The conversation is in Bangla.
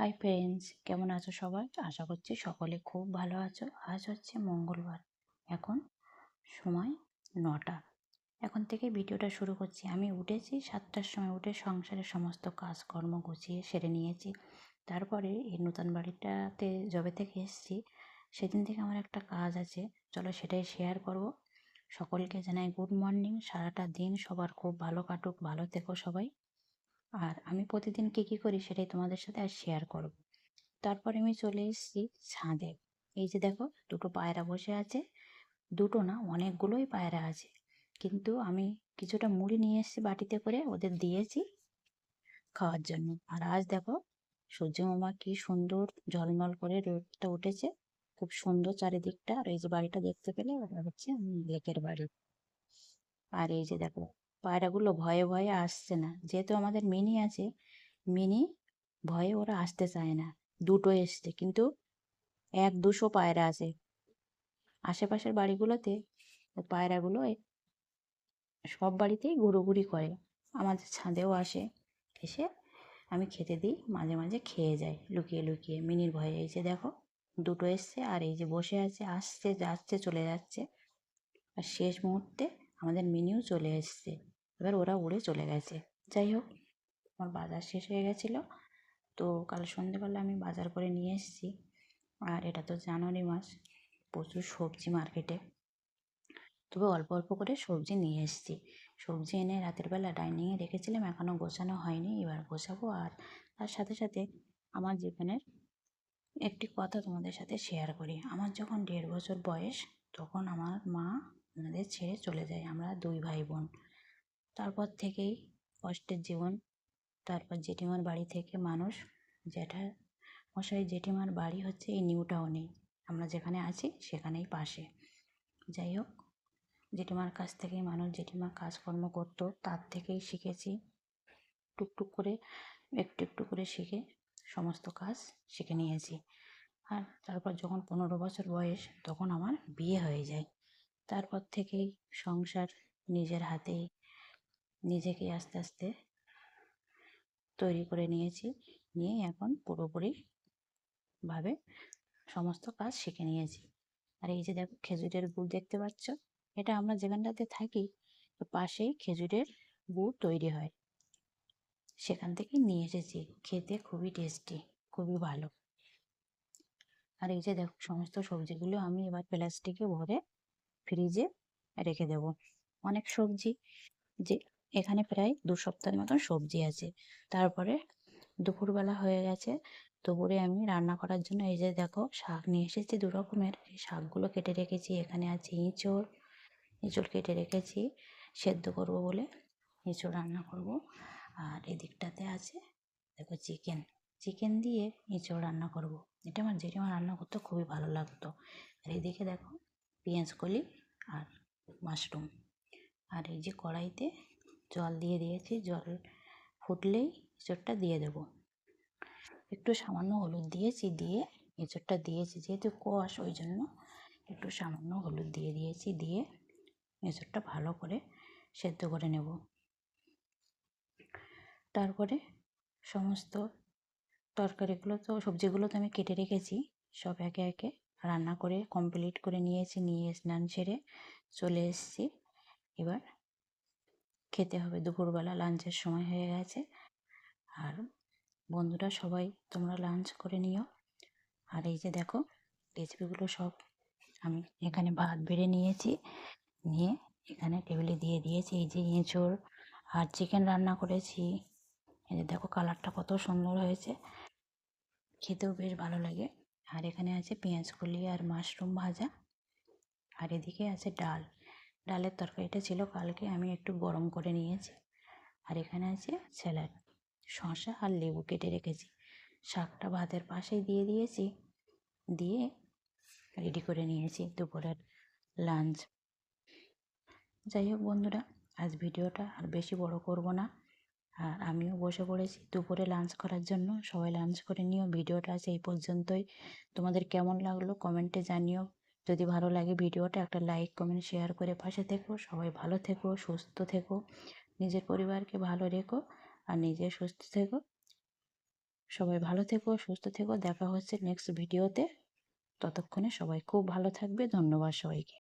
হাই ফ্রেন্ডস, কেমন আছো সবাই? আশা করছি সকলে খুব ভালো আছো। আজ হচ্ছে মঙ্গলবার, এখন সময় 9টা। এখন থেকে ভিডিওটা শুরু করছি। আমি উঠেছি 7টার সময়, উঠে সংসারের সমস্ত কাজকর্ম গুছিয়ে সেরে নিয়েছি। তারপরে এই নতুন বাড়িটাতে যবে থেকে এসেছি সেদিন থেকে আমার একটা কাজ আছে, চলো সেটাই শেয়ার করব। সকলকে জানাই গুড মর্নিং। সারাটা দিন সবার খুব ভালো কাটুক, ভালো থেকো সবাই। আর আমি প্রতিদিন কী করি সেটাই তোমাদের সাথে আর শেয়ার করব। তারপরে আমি চলে এসেছি ছাদে। এই যে দেখো, দুটো পায়রা বসে আছে। দুটো না, অনেকগুলোই পায়রা আছে, কিন্তু আমি কিছুটা মুড়ি নিয়ে এসেছি বাটিতে করে, ওদের দিয়েছি খাওয়ার জন্য। আর আজ দেখো, সূর্য মামা কি সুন্দর ঝলমল করে রোদটা উঠেছে, খুব সুন্দর চারিদিকটা। আর এই যে বাড়িটা দেখতে পেলে, ওটা হচ্ছে লেকের বাড়ি। আর এই যে দেখো, পায়রাগুলো ভয়ে ভয়ে আসছে না, যেহেতু আমাদের মিনি আছে। মিনি ভয়ে ওরা আসতে চায় না। দুটো এসছে, কিন্তু 1-200 পায়রা আছে আশেপাশের বাড়িগুলোতে। পায়রাগুলো সব বাড়িতেই ঘুরোঘুরি করে, আমাদের ছাদেও আসে। এসে আমি খেতে দিই, মাঝে মাঝে খেয়ে যায় লুকিয়ে লুকিয়ে মিনির ভয়ে। এই যে দেখো, দুটো এসছে, আর এই যে বসে আছে, আসছে যাচ্ছে চলে যাচ্ছে। আর শেষ মুহূর্তে আমাদের মিনিও চলে এসছে, এবার ওরা উড়ে চলে গেছে। যাই হোক, আমার বাজার শেষ হয়ে গেছিলো, তো কাল সন্ধেবেলা আমি বাজার করে নিয়ে এসেছি। আর এটা তো জানুয়ারি মাস, প্রচুর সবজি মার্কেটে, তবে অল্প অল্প করে সবজি নিয়ে এসেছি। সবজি এনে রাতের বেলা ডাইনিংয়ে রেখেছিলাম, এখনও গোছানো হয়নি, এবার গোছাবো। আর তার সাথে সাথে আমার জীবনের একটি কথা তোমাদের সাথে শেয়ার করি। আমার যখন 1.5 বছর বয়স, তখন আমার মা আমাদের ছেড়ে চলে যায়। আমরা 2 ভাই বোন। তারপর থেকেই কষ্টের জীবন। তারপর জেঠিমার বাড়ি থেকে মানুষ, জ্যাঠা মশাই জেঠিমার বাড়ি হচ্ছে এই নিউ টাউনে, আমরা যেখানে আছি সেখানেই পাশে। যাই হোক, জেঠিমার কাছ থেকেই মানুষ, জেঠিমা কাজকর্ম করতো, তার থেকেই শিখেছি। টুকটুক করে একটু একটু করে শিখে সমস্ত কাজ শিখে নিয়েছি। আর তারপর যখন 15 বছর বয়স, তখন আমার বিয়ে হয়ে যায়। তারপর থেকেই সংসার নিজের হাতেই নিজেকে আস্তে আস্তে তৈরি করে নিয়েছি। নিয়ে এখন পুরোপুরিভাবে সমস্ত কাজ শিখে নিয়েছি। আর এই যে দেখো, খেজুরের গুড় দেখতে পাচ্ছ, এটা আমরা যেখানটাতে থাকি পাশেই খেজুরের গুড় তৈরি হয়, সেখান থেকে নিয়ে এসেছি। খেতে খুবই টেস্টি, খুবই ভালো। আর এই যে দেখো, সমস্ত সবজিগুলো আমি এবার প্লাস্টিকে ভরে ফ্রিজে রেখে দেব। অনেক সবজি, যে এখানে প্রায় 2 সপ্তাহের মতন সবজি আছে। তারপরে দুপুরবেলা হয়ে গেছে, দুপুরে আমি রান্না করার জন্য এই যে দেখো, শাক নিয়ে এসেছি 2 রকমের। এই শাকগুলো কেটে রেখেছি। এখানে আছে এঁচোড়, এঁচোড় কেটে রেখেছি সেদ্ধ করব বলে, এঁচোড় রান্না করব। আর এদিকটাতে আছে দেখো চিকেন, চিকেন দিয়ে এঁচোড় রান্না করব। এটা আমার জেঠিমা রান্না করতে খুবই ভালো লাগতো। আর এদিকে দেখো, পেঁয়াজ কলি আর মাশরুম। আর এই যে কড়াইতে জল দিয়ে দিয়েছি, জল ফুটলেই এঁচোড়টা দিয়ে দেব। একটু সামান্য হলুদ দিয়েছি, দিয়ে এঁচোড়টা দিয়েছি, যেহেতু কষ ওই জন্য একটু সামান্য হলুদ দিয়ে দিয়েছি, দিয়ে এঁচোড়টা ভালো করে সেদ্ধ করে নেব। তারপরে সমস্ত তরকারিগুলো তো, সবজিগুলো তো আমি কেটে রেখেছি, সব একে একে রান্না করে কমপ্লিট করে নিয়েছি। নিয়ে স্নান সেরে চলে এসেছি। এবার খেতে হবে, দুপুরবেলা লাঞ্চের সময় হয়ে গেছে। আর বন্ধুরা সবাই তোমরা লাঞ্চ করে নিও। আর এই যে দেখো, রেসিপিগুলো সব আমি এখানে ভাত বেড়ে নিয়েছি, নিয়ে এখানে টেবিলে দিয়ে দিয়েছি। এই যে এঁচোড় আর চিকেন রান্না করেছি। এই যে দেখো, কালারটা কত সুন্দর হয়েছে, খেতেও বেশ ভালো লাগে। আর এখানে আছে পেঁয়াজ কলি আর মাশরুম ভাজা। আর এদিকে আছে ডাল, ডালের তরকারিটা ছিল কালকে, আমি একটু গরম করে নিয়েছি। আর এখানে আছে স্যালাড, শসা আর লেবু কেটে রেখেছি। শাকটা ভাতের পাশেই দিয়ে দিয়েছি, দিয়ে রেডি করে নিয়েছি দুপুরের লাঞ্চ। যাই হোক বন্ধুরা, আজ ভিডিওটা আর বেশি বড় করব না। আর আমিও বসে পড়েছি দুপুরে লাঞ্চ করার জন্য, সবাই লাঞ্চ করে নিও। ভিডিওটা আছে এই পর্যন্তই। তোমাদের কেমন লাগলো কমেন্টে জানিও। যদি ভালো লাগে ভিডিওটা একটা লাইক কমেন্ট শেয়ার করে পাশে থেকো। সবাই ভালো থেকো, সুস্থ থেকো, নিজের পরিবারকে ভালো রেখো, আর নিজে সুস্থ থেকো। সবাই ভালো থেকো, সুস্থ থেকো, দেখা হচ্ছে নেক্সট ভিডিওতে। ততক্ষণে সবাই খুব ভালো থাকবে। ধন্যবাদ সবাইকে।